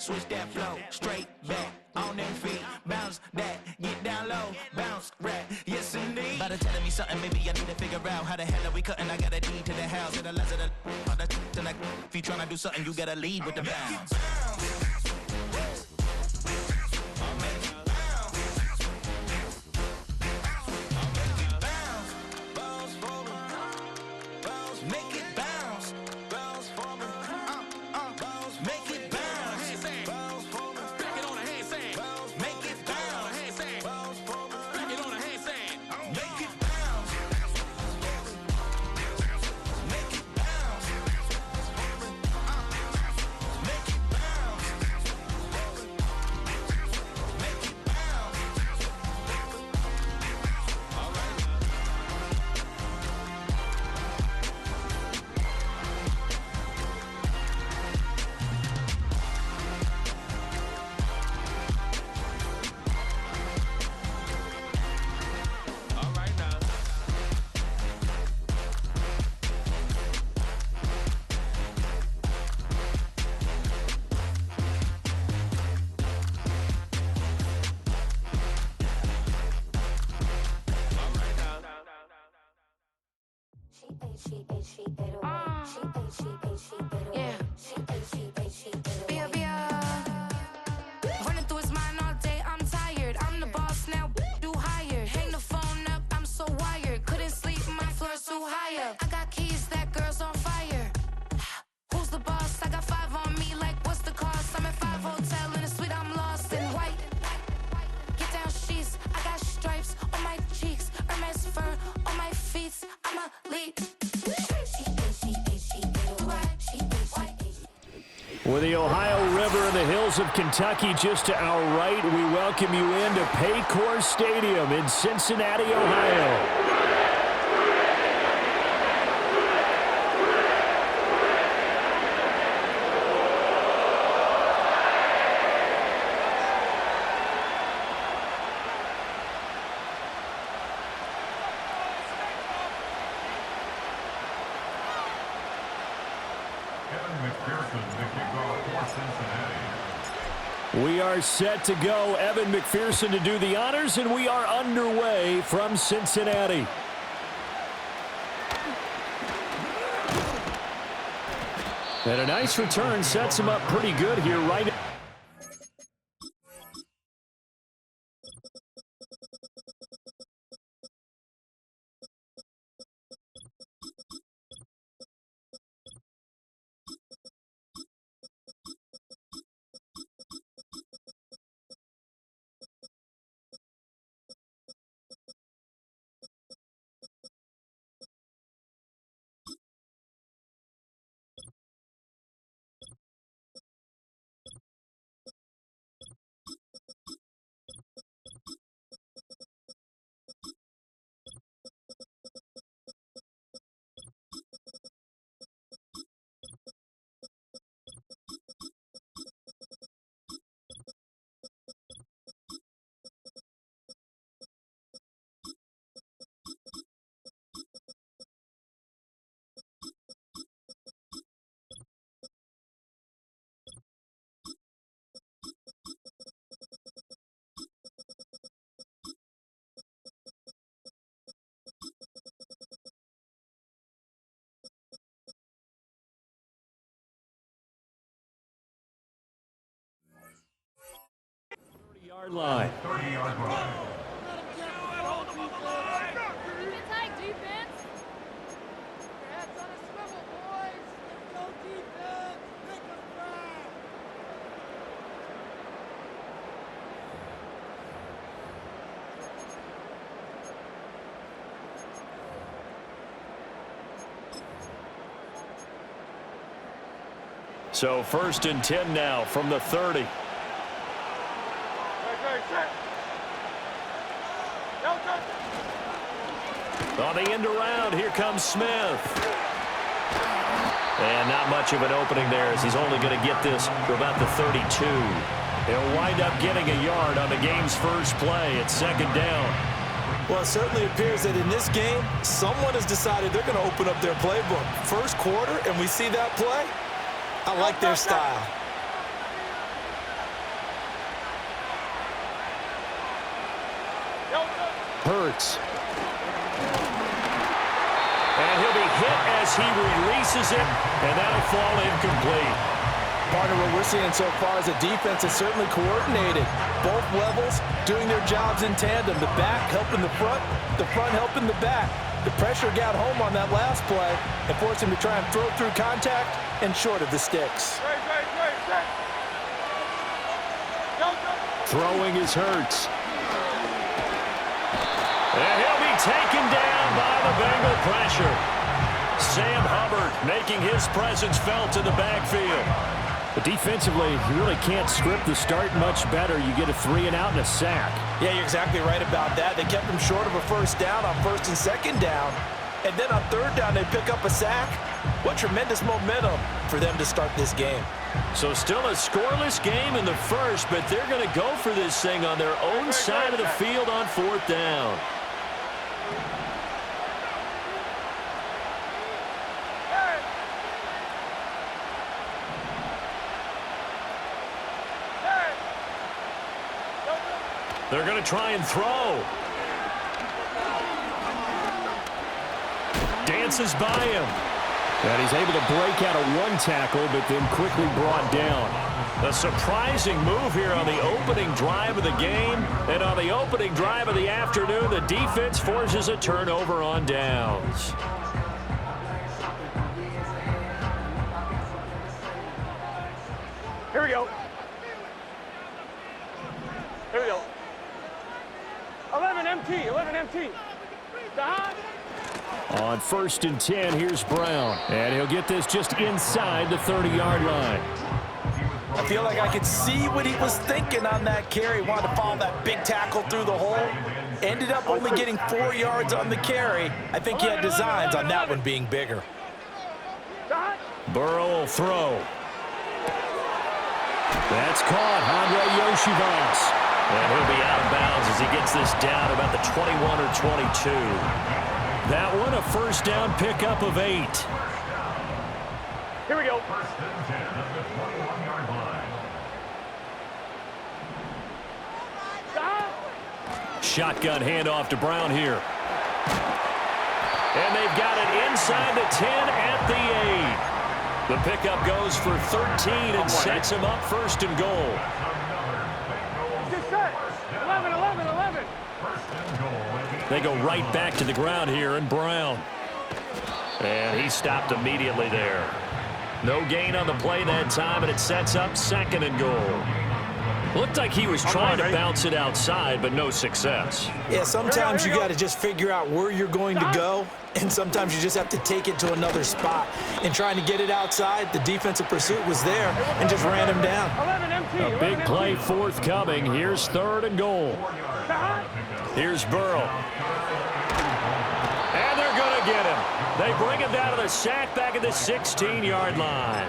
switch that flow, straight back, on them feet, bounce that, get down low, bounce, rap, yes indeed. About to telling me something, maybe I need to figure out how the hell are we cutting, I got a deed to the house, and the less of the like, if you tryna do something, you gotta lead with the bounce. Running through his mind all day, I'm tired. I'm the boss now, do higher. Hang the phone up, I'm so wired. Couldn't sleep, my floor's too high up. I got keys, that girl's on fire. Who's the boss? I got 5 on me, like what's the cost? I'm at 5 hotel in a suite, I'm lost in white. Get down sheets, I got stripes on my cheeks, Hermes fur on my feet. I'm a lead. With the Ohio River and the hills of Kentucky just to our right, we welcome you into Paycor Stadium in Cincinnati, Ohio. We are set to go. Evan McPherson to do the honors, and we are underway from Cincinnati. And a nice return sets him up pretty good here, right? Line. 30-yard line. So 1st and 10 now from the 30. On the end around, here comes Smith. And not much of an opening there as he's only going to get this to about the 32. He'll wind up getting a yard on the game's first play. It's 2nd down. Well, it certainly appears that in this game, someone has decided they're going to open up their playbook. First quarter, and we see that play. I like their style. Hurts. And he'll be hit as he releases it, and that'll fall incomplete. Partner, what we're seeing so far is the defense is certainly coordinated. Both levels doing their jobs in tandem. The back helping the front helping the back. The pressure got home on that last play and forced him to try and throw through contact and short of the sticks. Throwing is Hurts. And he'll be taken down by the Bengal pressure. Sam Hubbard making his presence felt in the backfield. But defensively, you really can't script the start much better. You get a 3-and-out and a sack. Yeah, you're exactly right about that. They kept him short of a first down on first and second down. And then on third down, they pick up a sack. What tremendous momentum for them to start this game. So still a scoreless game in the first, but they're going to go for this thing on their own side of the field on fourth down. They're going to try and throw. Dances by him. And he's able to break out of one tackle, but then quickly brought down. A surprising move here on the opening drive of the game. And on the opening drive of the afternoon, the defense forces a turnover on downs. Here we go. Here we go. 11 MT, 11 MT. Behind. On first and 10, here's Brown. And he'll get this just inside the 30-yard line. I feel like I could see what he was thinking on that carry. Wanted to follow that big tackle through the hole. Ended up only getting 4 yards on the carry. I think he had designs on that one being bigger. Burrow will throw. That's caught. Andre Yoshivas. And he'll be out of bounds as he gets this down about the 21 or 22. That one a first down pickup of 8. Here we go. Shotgun handoff to Brown here. And they've got it inside the 10 at the 8. The pickup goes for 13 and sets him up first and goal. 11, 11, 11. They go right back to the ground here, and Brown. And he stopped immediately there. No gain on the play that time, and it sets up second and goal. Looked like he was trying to bounce it outside, but no success. Yeah, sometimes you got to just figure out where you're going to go, and sometimes you just have to take it to another spot. And trying to get it outside, the defensive pursuit was there and just ran him down. A big play forthcoming. Here's third and goal. Here's Burrow. And they're going to get him. They bring him down to the sack back at the 16-yard line.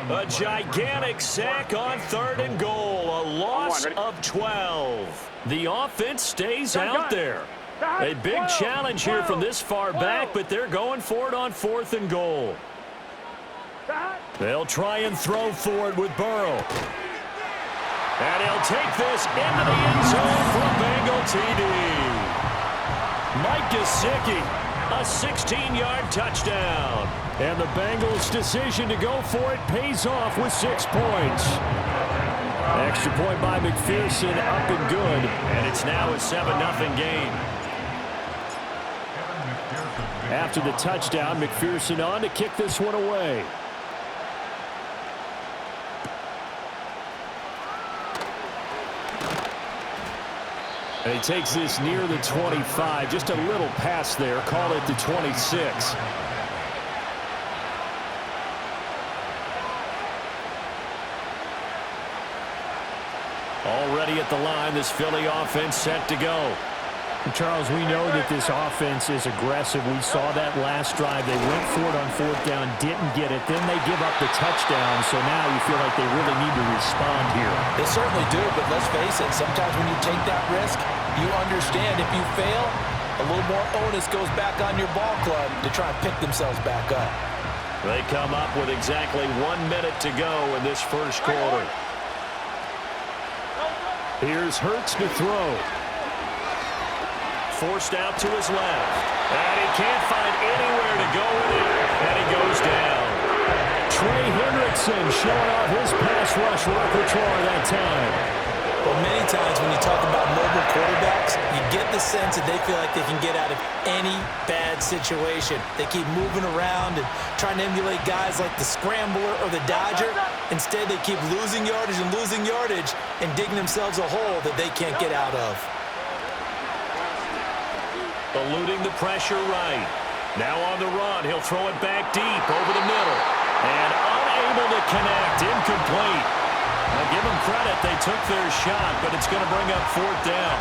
A gigantic sack on third and goal. A loss of 12. The offense stays out there. A big challenge here from this far back, but they're going for it on fourth and goal. They'll try and throw for it with Burrow. And he'll take this into the end zone for a Bengal TD. Mike Gesicki, a 16-yard touchdown. And the Bengals' decision to go for it pays off with 6 points. Extra point by McPherson, up and good. And it's now a 7-0 game. After the touchdown, McPherson on to kick this one away. And he takes this near the 25. Just a little pass there. Call it the 26. Already at the line, this Philly offense set to go. Charles, we know that this offense is aggressive. We saw that last drive. They went for it on fourth down, didn't get it. Then they give up the touchdown, so now you feel like they really need to respond here. They certainly do, but let's face it, sometimes when you take that risk, you understand if you fail, a little more onus goes back on your ball club to try and pick themselves back up. They come up with exactly 1 minute to go in this first quarter. Here's Hurts to throw. forced out to his left. And he can't find anywhere to go with it, and he goes down. Trey Hendrickson showing off his pass rush repertoire that time. Well, many times when you talk about mobile quarterbacks, you get the sense that they feel like they can get out of any bad situation. They keep moving around and trying to emulate guys like the Scrambler or the Dodger. Instead, they keep losing yardage and digging themselves a hole that they can't get out of. Eluding the pressure right. Now on the run, he'll throw it back deep over the middle. And unable to connect, incomplete. Now give them credit, they took their shot, but it's going to bring up 4th down.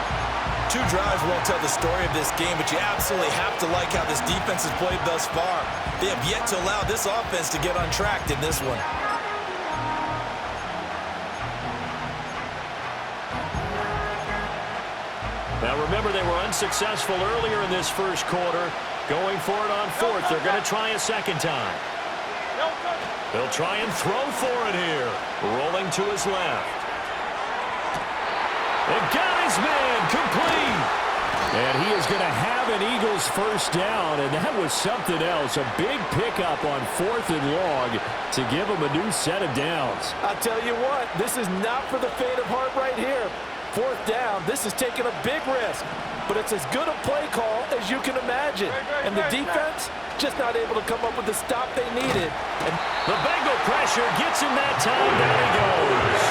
2 drives won't tell the story of this game, but you absolutely have to like how this defense has played thus far. They have yet to allow this offense to get untracked in this one. Now remember, they were unsuccessful earlier in this first quarter. Going for it on 4th. They're going to try a second time. They'll try and throw for it here. Rolling to his left. And got his man complete. And he is going to have an Eagles first down, and that was something else. A big pickup on 4th and long to give him a new set of downs. I'll tell you what, this is not for the faint of heart right here. 4th down, this is taking a big risk. But it's as good a play call as you can imagine. And the defense just not able to come up with the stop they needed. And the Bengal pressure gets him that time. Down he goes.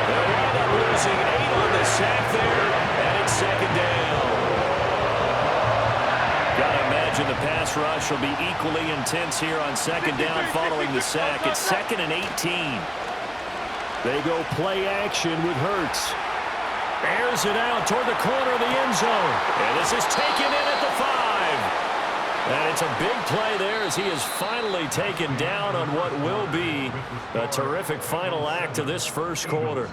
They'll wind up losing 8 on the sack there, and it's 2nd down. Gotta imagine the pass rush will be equally intense here on 2nd down following the sack. It's 2nd and 18. They go play action with Hurts. Airs it out toward the corner of the end zone. And this is taken in at the 5. And it's a big play there as he is finally taken down on what will be a terrific final act of this first quarter.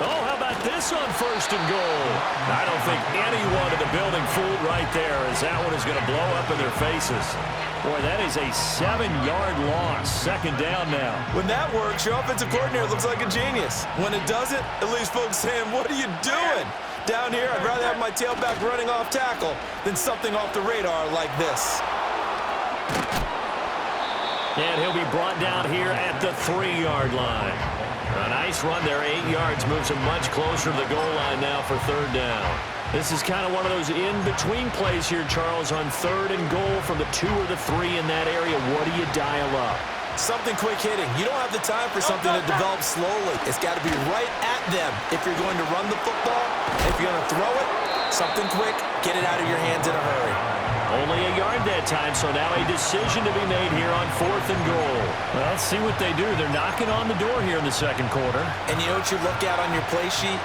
Oh, how about this on 1st and goal? I don't think anyone in the building fooled right there, as that one is going to blow up in their faces. Boy, that is a 7-yard loss. 2nd down now. When that works, your offensive coordinator looks like a genius. When it doesn't, it leaves folks saying, what are you doing? Down here, I'd rather have my tailback running off tackle than something off the radar like this. And he'll be brought down here at the 3-yard line. A nice run there, 8 yards, moves him much closer to the goal line now for 3rd down. This is kind of one of those in-between plays here, Charles, on 3rd and goal from the 2 or the 3 in that area. What do you dial up? Something quick hitting. You don't have the time for something to develop slowly. It's got to be right at them if you're going to run the football. If you're going to throw it, something quick, get it out of your hands in a hurry. Only a yard that time, so now a decision to be made here on 4th and goal. Well, let's see what they do. They're knocking on the door here in the 2nd quarter. And you know what you look at on your play sheet?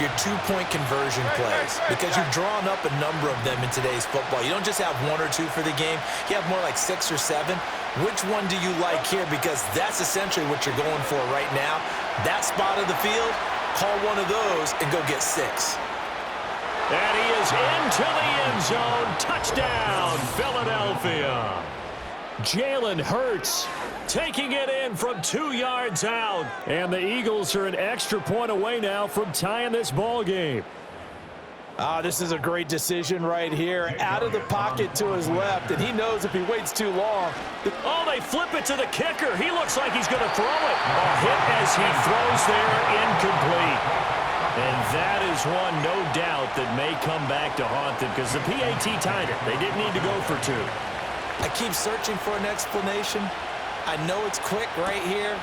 Your 2-point conversion plays, because you've drawn up a number of them in today's football. You don't just have 1 or 2 for the game. You have more like 6 or 7. Which one do you like here? Because that's essentially what you're going for right now. That spot of the field, call one of those and go get 6. And he is into the end zone. Touchdown, Philadelphia. Jalen Hurts taking it in from 2 yards out. And the Eagles are an extra point away now from tying this ball game. This is a great decision right here. Out of the pocket to his left, and he knows if he waits too long. Oh, they flip it to the kicker. He looks like he's going to throw it. A hit as he throws there, incomplete. And that is one, no doubt, that may come back to haunt them because the PAT tied it. They didn't need to go for 2. I keep searching for an explanation. I know it's quick right here.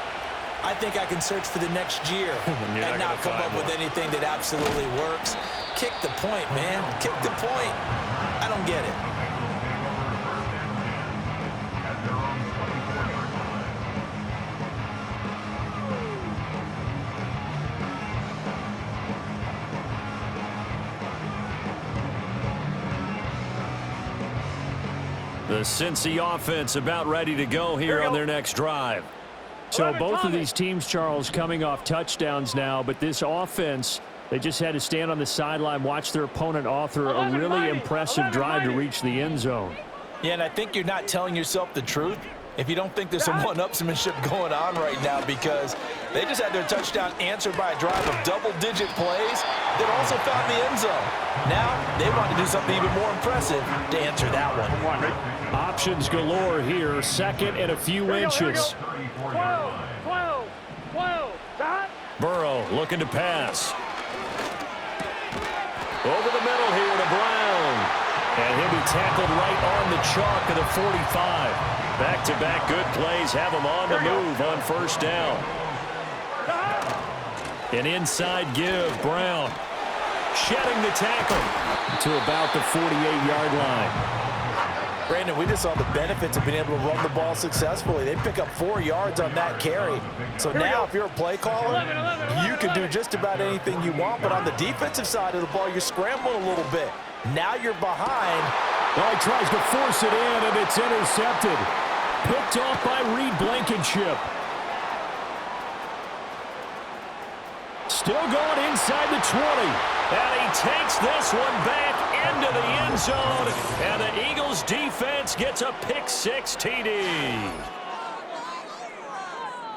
I think I can search for the next year and not come up with anything that absolutely works. Kick the point, man. Kick the point. I don't get it. The The Cincy offense about ready to go here on their next drive. So both of these teams, Charles, coming off touchdowns now, but this offense, they just had to stand on the sideline, watch their opponent author a really impressive drive to reach the end zone. Yeah, and I think you're not telling yourself the truth if you don't think there's some one-upsmanship going on right now, because they just had their touchdown answered by a drive of double-digit plays that also found the end zone. Now they want to do something even more impressive to answer that one. Options galore here, second and a few inches. 12. Burrow looking to pass. Over the middle here to Brown. And he'll be tackled right on the chalk of the 45. Back-to-back good plays have him on the move on first down. An inside give, Brown. Shedding the tackle to about the 48-yard line. Brandon, we just saw the benefits of being able to run the ball successfully. They pick up 4 yards on that carry. So now if you're a play caller, you can do just about anything you want. But on the defensive side of the ball, you're scrambling a little bit. Now you're behind. Well, he tries to force it in, and it's intercepted. Picked off by Reed Blankenship. Still going inside the 20. And he takes this one back into the end zone. And the Eagles defense gets a pick-6 TD.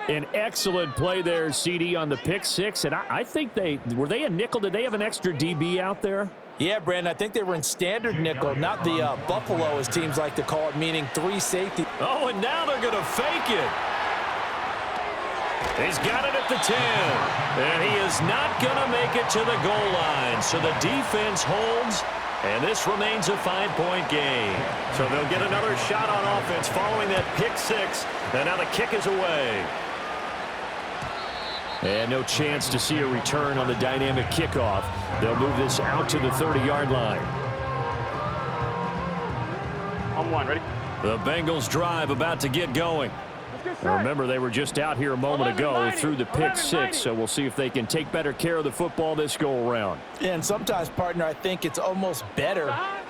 An excellent play there, CD, on the pick-6. And I think were they a nickel? Did they have an extra DB out there? Yeah, Brandon, I think they were in standard nickel, not the Buffalo, as teams like to call it, meaning 3 safety. Oh, and now they're going to fake it. He's got it at the 10. And he is not going to make it to the goal line. So the defense holds, and this remains a 5-point game. So they'll get another shot on offense following that pick-6. And now the kick is away. And no chance to see a return on the dynamic kickoff. They'll move this out to the 30-yard line. On one, ready? The Bengals drive about to get going. Now remember, they were just out here a moment ago through the pick-6, so we'll see if they can take better care of the football this go-around. And sometimes, partner, I think it's almost better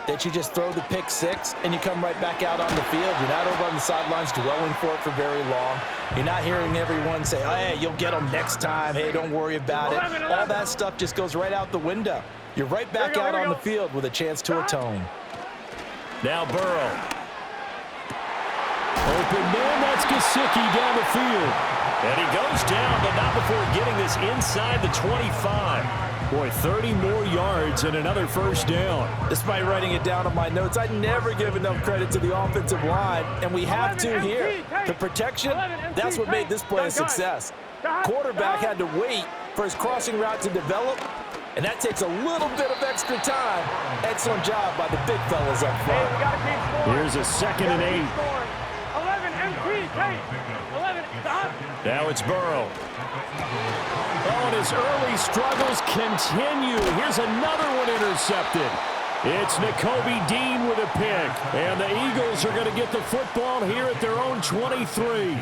that you just throw the pick-6 and you come right back out on the field. You're not over on the sidelines dwelling for it for very long. You're not hearing everyone say, oh, hey, you'll get them next time. Hey, don't worry about it. All that stuff just goes right out the window. You're right back out on the field with a chance to atone. Now Burrow. Open man, that's Gesicki down the field. And he goes down, but not before getting this inside the 25. Boy, 30 more yards and another first down. Despite writing it down on my notes, I never give enough credit to the offensive line, and we have to here. The protection, that's what made this play a success. Quarterback had to wait for his crossing route to develop, and that takes a little bit of extra time. Excellent job by the big fellas up front. Here's a 2nd and 8. 11 MT, 11, stop. Now it's Burrow. Oh, and his early struggles continue. Here's another one intercepted. It's Nakobe Dean with a pick. And the Eagles are going to get the football here at their own 23.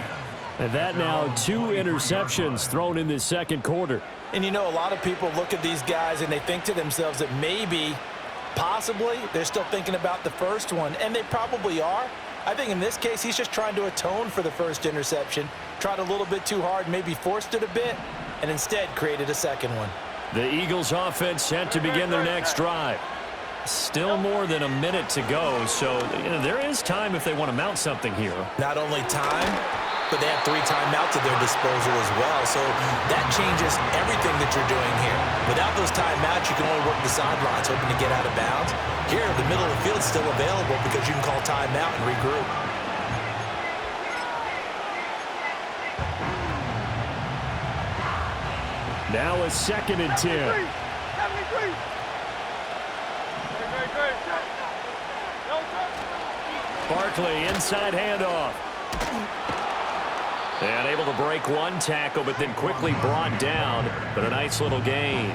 And that now 2 interceptions thrown in this second quarter. And you know, a lot of people look at these guys and they think to themselves that maybe, possibly, they're still thinking about the first one. And they probably are. I think in this case, he's just trying to atone for the first interception. Tried a little bit too hard, maybe forced it a bit, and instead created a second one. The Eagles offense set to begin their next drive. Still more than a minute to go, so there is time if they want to mount something here. Not only time, but they have 3 timeouts at their disposal as well, so that changes everything that you're doing here. Without those timeouts, you can only work the sidelines, hoping to get out of bounds. Here, the middle of the field is still available because you can call timeout and regroup. Now a 2nd and 10. Barkley, inside handoff. And able to break one tackle, but then quickly brought down. But a nice little gain.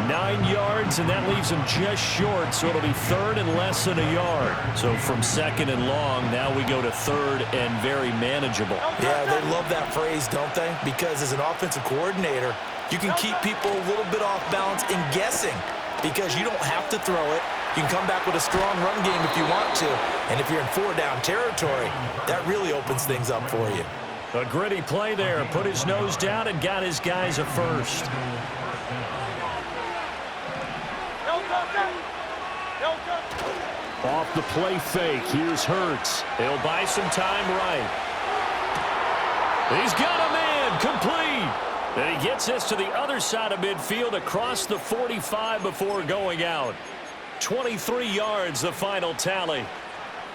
9 yards, and that leaves him just short, so it'll be 3rd and less than a yard. So from 2nd and long, now we go to 3rd and very manageable. Yeah, they love that phrase, don't they? Because as an offensive coordinator, you can keep people a little bit off balance and guessing because you don't have to throw it. You can come back with a strong run game if you want to. And if you're in 4-down territory, that really opens things up for you. A gritty play there. Put his nose down and got his guys a first. Off the play fake. Here's Hurts. He'll buy some time right. He's got a man. Complete. And he gets this to the other side of midfield across the 45 before going out. 23 yards, the final tally.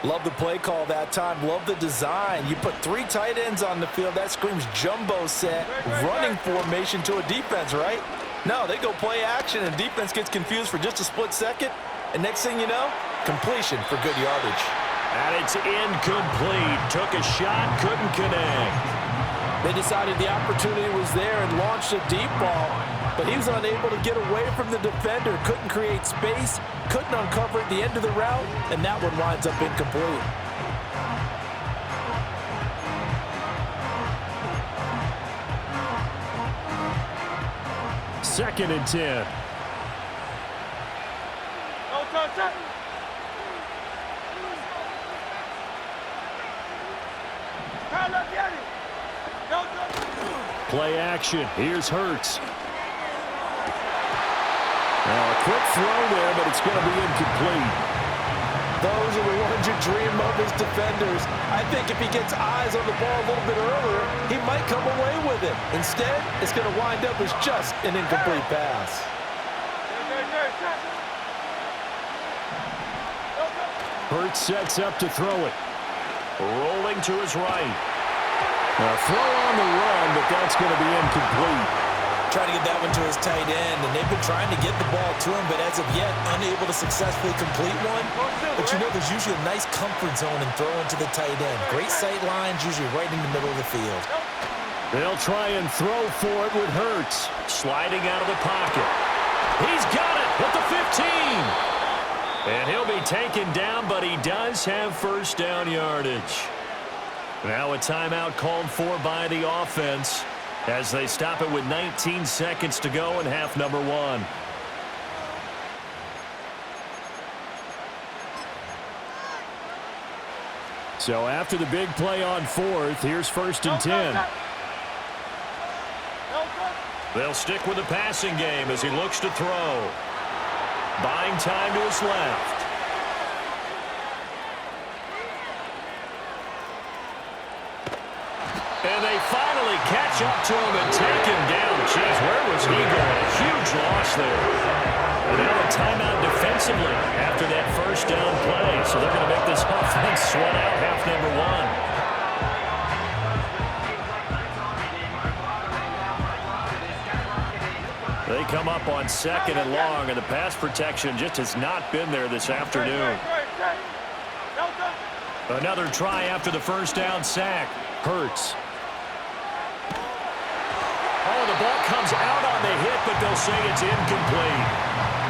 Love the play call that time. Love the design. You put 3 tight ends on the field. That screams jumbo set, running formation to a defense, right? No, they go play action, and defense gets confused for just a split second. And next thing you know, completion for good yardage. And it's incomplete. Took a shot, couldn't connect. They decided the opportunity was there and launched a deep ball, but he was unable to get away from the defender, couldn't create space, couldn't uncover at the end of the route, and that one winds up incomplete. Second and 10. Play action. Here's Hurts. Now a quick throw there, but it's going to be incomplete. Those are the ones you dream of as defenders. I think if he gets eyes on the ball a little bit earlier, he might come away with it. Instead, it's going to wind up as just an incomplete pass. Hurts sets up to throw it. Rolling to his right. A throw on the run, but that's going to be incomplete. Trying to get that one to his tight end, and they've been trying to get the ball to him, but as of yet, unable to successfully complete one. But you know, there's usually a nice comfort zone in throwing to the tight end. Great sight lines, usually right in the middle of the field. They'll try and throw for it with Hurts. Sliding out of the pocket. He's got it at the 15. And he'll be taken down, but he does have first down yardage. Now a timeout called for by the offense as they stop it with 19 seconds to go in half number 1. So after the big play on 4th, here's first and 10. They'll stick with the passing game as he looks to throw. Buying time to his left. And they finally catch up to him and take him down. Jeez, where was he going? A huge loss there. And now a timeout defensively after that first down play. So they're going to make this offense sweat out half number 1. They come up on 2nd and long, and the pass protection just has not been there this afternoon. Another try after the first down sack. Hurts. Oh, the ball comes out on the hit, but they'll say it's incomplete.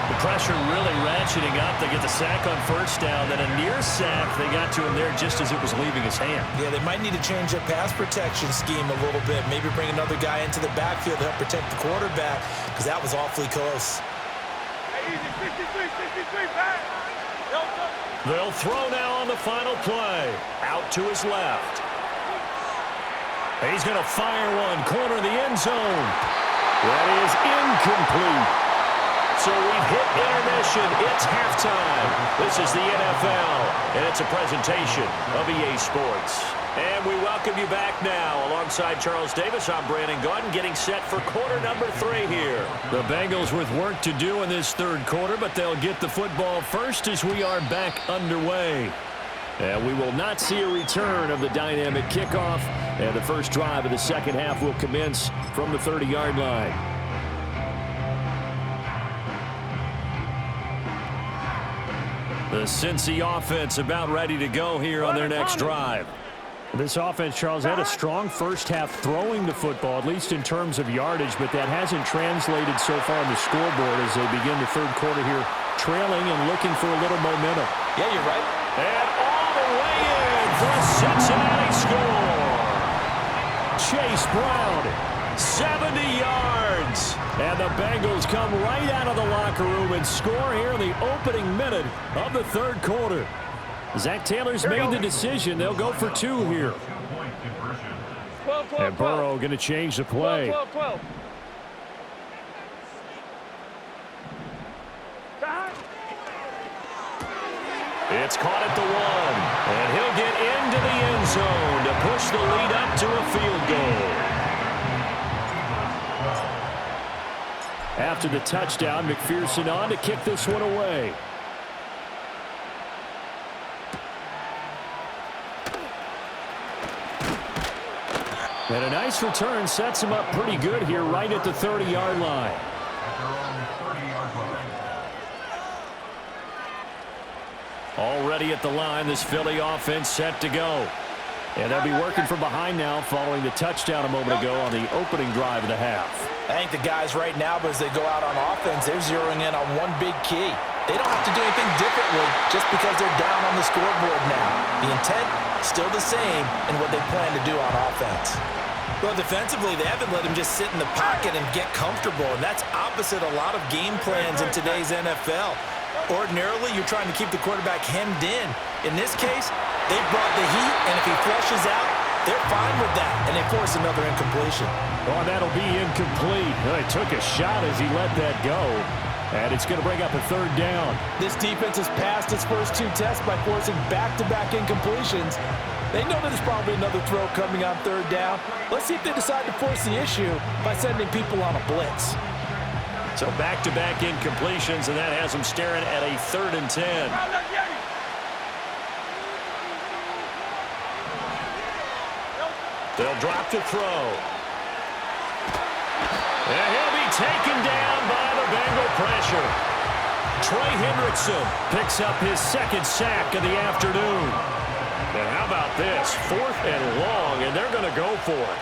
The pressure really ratcheting up. They get the sack on first down, then a near sack. They got to him there just as it was leaving his hand. Yeah, they might need to change their pass protection scheme a little bit. Maybe bring another guy into the backfield to help protect the quarterback, because that was awfully close. They'll throw now on the final play. Out to his left. He's going to fire one. Corner of the end zone. That is incomplete. So we've hit intermission. It's halftime. This is the NFL, and it's a presentation of EA Sports. And we welcome you back now. Alongside Charles Davis, I'm Brandon Gaudin, getting set for quarter number 3 here. The Bengals with work to do in this third quarter, but they'll get the football first as we are back underway. And we will not see a return of the dynamic kickoff, and the first drive of the second half will commence from the 30-yard line. The Cincy offense about ready to go here on their next drive. This offense, Charles, had a strong first half throwing the football, at least in terms of yardage, but that hasn't translated so far on the scoreboard as they begin the third quarter here, trailing and looking for a little momentum. Yeah, you're right. And all the way in for a Cincinnati score. Chase Brown 70 yards. And the Bengals come right out of the locker room and score here in the opening minute of the third quarter. Zach Taylor's made the decision. They'll go for 2 here. 12, And Burrow going to change the play. 12. It's caught at the 1. And he'll get into the end zone to push the lead up to a field goal. After the touchdown, McPherson on to kick this one away. And a nice return sets him up pretty good here right at the 30-yard line. Already at the line, this Philly offense set to go. And they'll be working from behind now following the touchdown a moment ago on the opening drive of the half. I think the guys right now, but as they go out on offense, they're zeroing in on one big key. They don't have to do anything differently just because they're down on the scoreboard now. The intent still the same in what they plan to do on offense. Well, defensively, they haven't let him just sit in the pocket and get comfortable, and that's opposite a lot of game plans in today's NFL. Ordinarily, you're trying to keep the quarterback hemmed in. In this case, they brought the heat, and if he flushes out, they're fine with that, and they force another incompletion. Oh, that'll be incomplete. He took a shot as he let that go, and it's going to bring up a third down. This defense has passed its first 2 tests by forcing back-to-back incompletions. They know that there's probably another throw coming on third down. Let's see if they decide to force the issue by sending people on a blitz. So back-to-back incompletions, and that has them staring at a 3rd and 10. They'll drop to throw. And he'll be taken down by the Bengal pressure. Trey Hendrickson picks up his 2nd sack of the afternoon. And how about this? 4th and long, and they're going to go for it.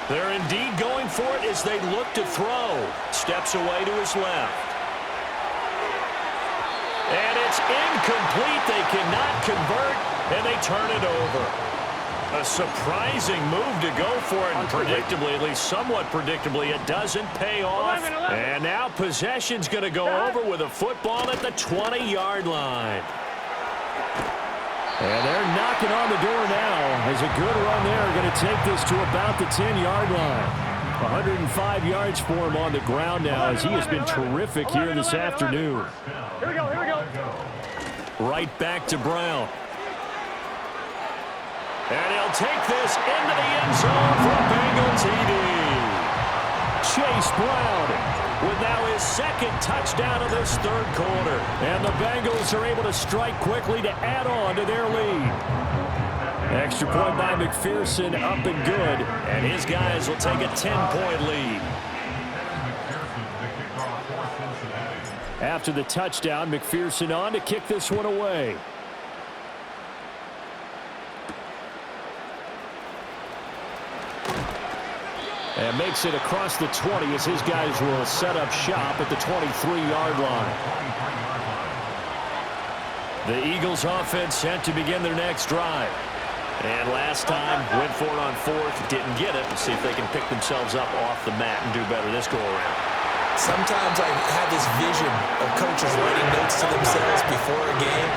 They're indeed going for it as they look to throw. Steps away to his left. And it's incomplete. They cannot convert, and they turn it over. A surprising move to go for it, and predictably, at least somewhat predictably, it doesn't pay off. And now possession's going to go over with a football at the 20-yard line. And they're knocking on the door now as a good run there. Going to take this to about the 10-yard line. 105 yards for him on the ground now as he has been terrific here this afternoon. Here we go. Right back to Brown. And he'll take this into the end zone for Bengal TD. Chase Brown with now his 2nd touchdown of this 3rd quarter. And the Bengals are able to strike quickly to add on to their lead. Extra point by McPherson, up and good. And his guys will take a 10-point lead. After the touchdown, McPherson on to kick this one away. And makes it across the 20 as his guys will set up shop at the 23-yard line. The Eagles offense set to begin their next drive. And last time, went for it on 4th, didn't get it. Let's see if they can pick themselves up off the mat and do better this go-around. Sometimes I have this vision of coaches writing notes to themselves before a game.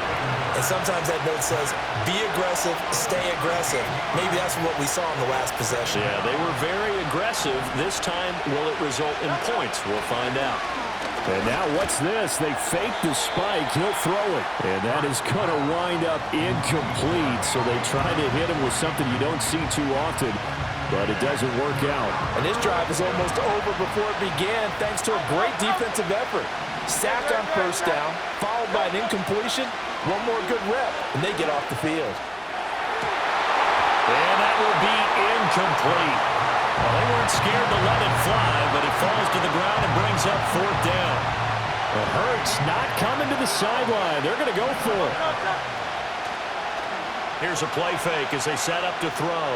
And sometimes that note says, be aggressive, stay aggressive. Maybe that's what we saw in the last possession. Yeah, they were very aggressive. This time, will it result in points? We'll find out. And now what's this? They fake the spike. He'll throw it. And that is going to wind up incomplete. So they try to hit him with something you don't see too often. But it doesn't work out. And this drive is almost over before it began thanks to a great defensive effort. Sacked on 1st down, followed by an incompletion. One more good rep, and they get off the field. And that will be incomplete. Well, they weren't scared to let it fly, but it falls to the ground and brings up 4th down. But Hurts not coming to the sideline. They're going to go for it. Here's a play fake as they set up to throw.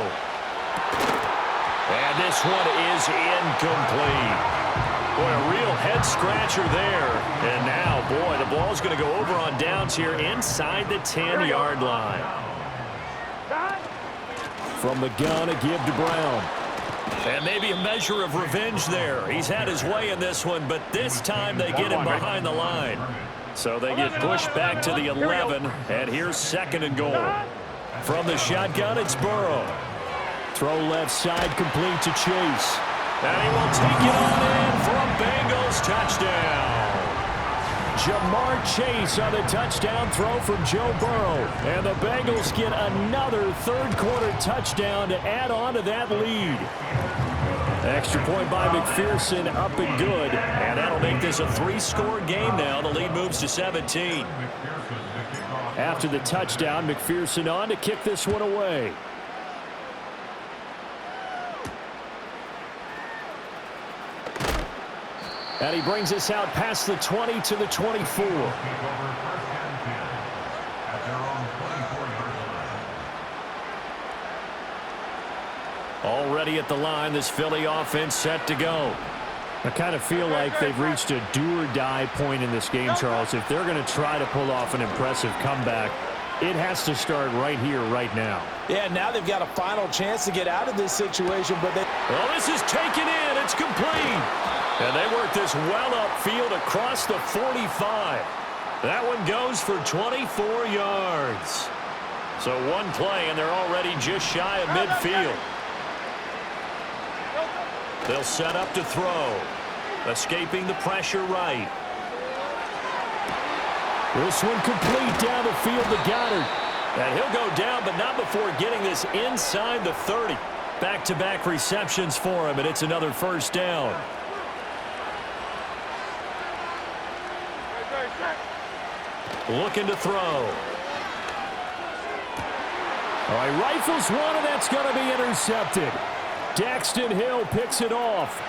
And And this one is incomplete. Boy, a real head-scratcher there. And now, boy, the ball's going to go over on downs here inside the 10-yard line. From the gun, a give to Brown. And maybe a measure of revenge there. He's had his way in this one, but this time they get him behind the line. So they get pushed back to the 11, and here's 2nd and goal. From the shotgun, it's Burrow. Throw left side, complete to Chase. And he will take it on in for a Bengals touchdown. Jamar Chase on the touchdown throw from Joe Burrow. And the Bengals get another third-quarter touchdown to add on to that lead. Extra point by McPherson, up and good. And that'll make this a 3-score game now. The lead moves to 17. After the touchdown, McPherson on to kick this one away. And he brings us out past the 20 to the 24. Already at the line, this Philly offense set to go. I kind of feel like they've reached a do-or-die point in this game, Charles. If they're going to try to pull off an impressive comeback, it has to start right here, right now. Yeah, now they've got a final chance to get out of this situation, but they... Well, this is taken in. It's complete. And they work this well upfield across the 45. That one goes for 24 yards. So one play, and they're already just shy of midfield. They'll set up to throw. Escaping the pressure right. This one complete down the field to Goddard. And he'll go down, but not before getting this inside the 30. Back-to-back receptions for him, and it's another 1st down. Looking to throw. All right, rifles one, and that's going to be intercepted. Daxton Hill picks it off.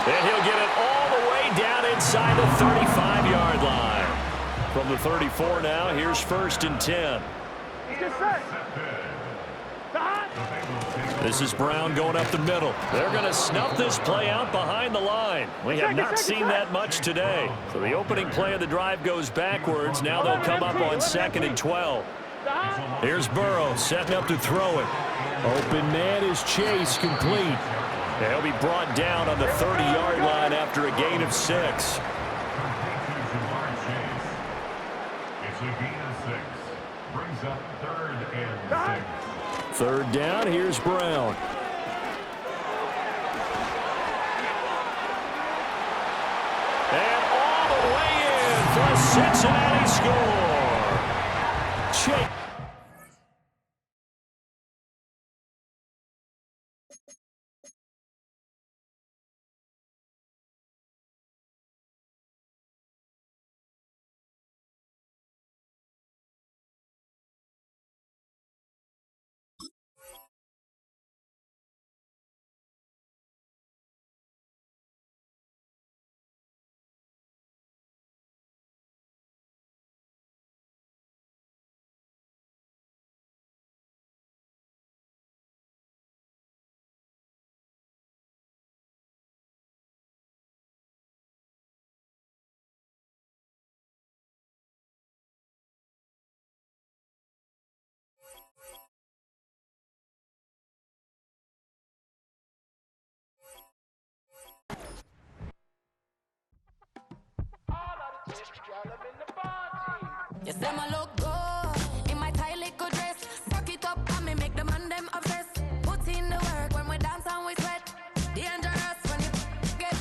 And he'll get it all the way down inside the 35-yard line. From the 34 now, here's 1st and 10. This is Brown going up the middle. They're going to snuff this play out behind the line. We have not seen that much today. So the opening play of the drive goes backwards. Now they'll come up on 2nd and 12. Here's Burrow setting up to throw it. Open man is Chase, complete. And he'll be brought down on the 30-yard line after a gain of 6. It's a gain of 6. Brings up 3rd and 6. 3rd down, here's Brown. And all the way in for a Cincinnati score. Chase. You say my look good in my tight little dress. Suck it up and me make the man them obsessed. Put in the work when we dance and we sweat. Dangerous when you get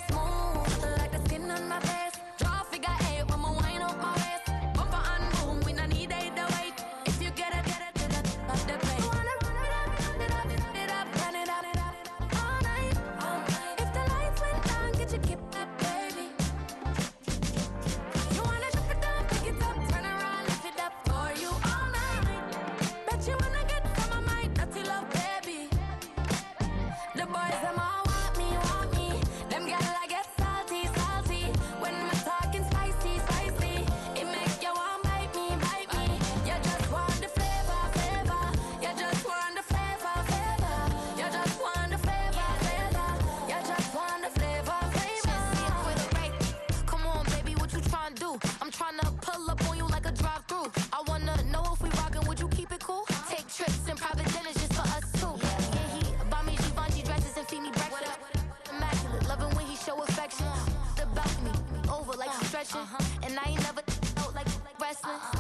smooth like the skin on my face. Draw figure 8 when we wind up my waist. Bumper and boom, we no need either wait. If you get it to the top of the plate. You wanna run it up, run it up all night. If the lights went down, get your keep up, baby. You wanna drop it down, pick it up, turn around, lift balcony, over like stretching. And I ain't never out like wrestling.